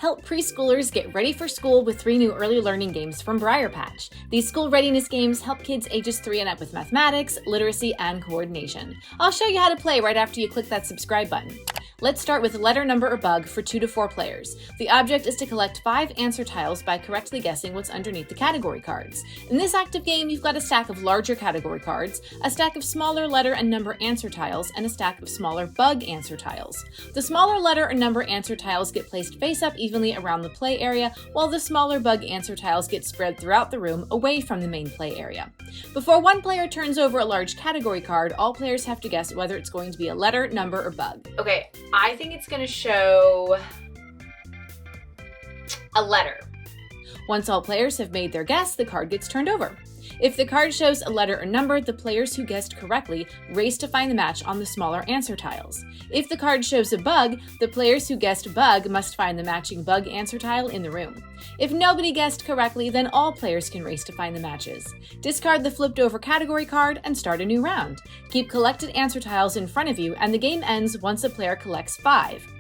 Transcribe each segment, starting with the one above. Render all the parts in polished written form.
Help preschoolers get ready for school with 3 new early learning games from Briar Patch. These school readiness games help kids ages 3 and up with mathematics, literacy, and coordination. I'll show you how to play right after you click that subscribe button. Let's start with letter, number, or bug for 2 to 4 players. The object is to collect 5 answer tiles by correctly guessing what's underneath the category cards. In this active game, you've got a stack of larger category cards, a stack of smaller letter and number answer tiles, and a stack of smaller bug answer tiles. The smaller letter or number answer tiles get placed face up evenly around the play area, while the smaller bug answer tiles get spread throughout the room away from the main play area. Before one player turns over a large category card, all players have to guess whether it's going to be a letter, number, or bug. Okay, I think it's going to show a letter. Once all players have made their guess, the card gets turned over. If the card shows a letter or number, the players who guessed correctly race to find the match on the smaller answer tiles. If the card shows a bug, the players who guessed bug must find the matching bug answer tile in the room. If nobody guessed correctly, then all players can race to find the matches. Discard the flipped over category card and start a new round. Keep collected answer tiles in front of you, and the game ends once a player collects 5.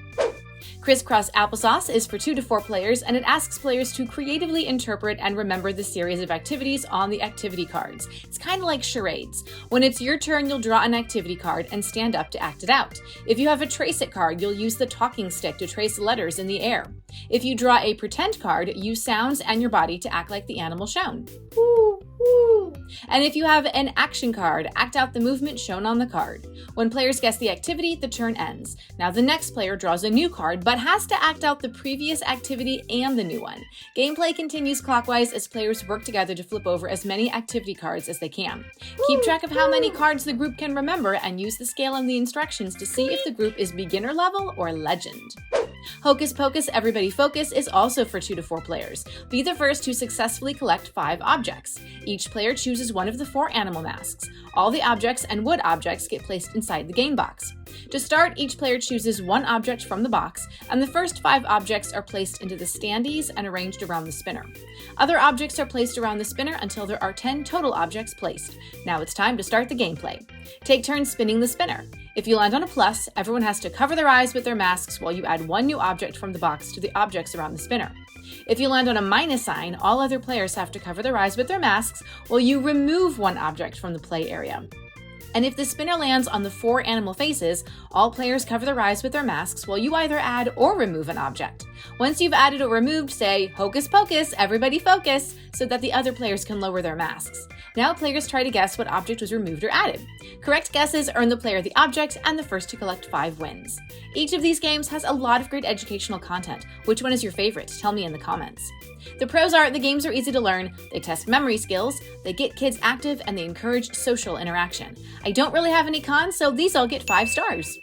Criss-Cross Applesauce is for 2 to 4 players, and it asks players to creatively interpret and remember the series of activities on the activity cards. It's kind of like charades. When it's your turn, you'll draw an activity card and stand up to act it out. If you have a trace it card, you'll use the talking stick to trace letters in the air. If you draw a pretend card, use sounds and your body to act like the animal shown. Woo, woo. And if you have an action card, act out the movement shown on the card. When players guess the activity, the turn ends. Now the next player draws a new card, but has to act out the previous activity and the new one. Gameplay continues clockwise as players work together to flip over as many activity cards as they can. Keep track of how many cards the group can remember and use the scale in the instructions to see if the group is beginner level or legend. Hocus Pocus Everybody Focus is also for 2 to 4 players. Be the first to successfully collect 5 objects. Each player chooses one of the 4 animal masks. All the objects and wood objects get placed inside the game box. To start, each player chooses 1 object from the box, and the first 5 objects are placed into the standees and arranged around the spinner. Other objects are placed around the spinner until there are 10 total objects placed. Now it's time to start the gameplay. Take turns spinning the spinner. If you land on a plus, everyone has to cover their eyes with their masks while you add 1 new object from the box to the objects around the spinner. If you land on a minus sign, all other players have to cover their eyes with their masks while you remove 1 object from the play area. And if the spinner lands on the 4 animal faces, all players cover their eyes with their masks while you either add or remove an object. Once you've added or removed, say, "Hocus Pocus, everybody focus," so that the other players can lower their masks. Now players try to guess what object was removed or added. Correct guesses earn the player the object, and the first to collect 5 wins. Each of these games has a lot of great educational content. Which one is your favorite? Tell me in the comments. The pros are the games are easy to learn, they test memory skills, they get kids active, and they encourage social interaction. I don't really have any cons, so these all get 5 stars.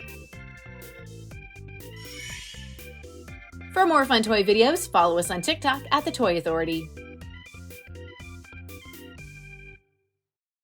For more fun toy videos, follow us on TikTok at The Toy Authority.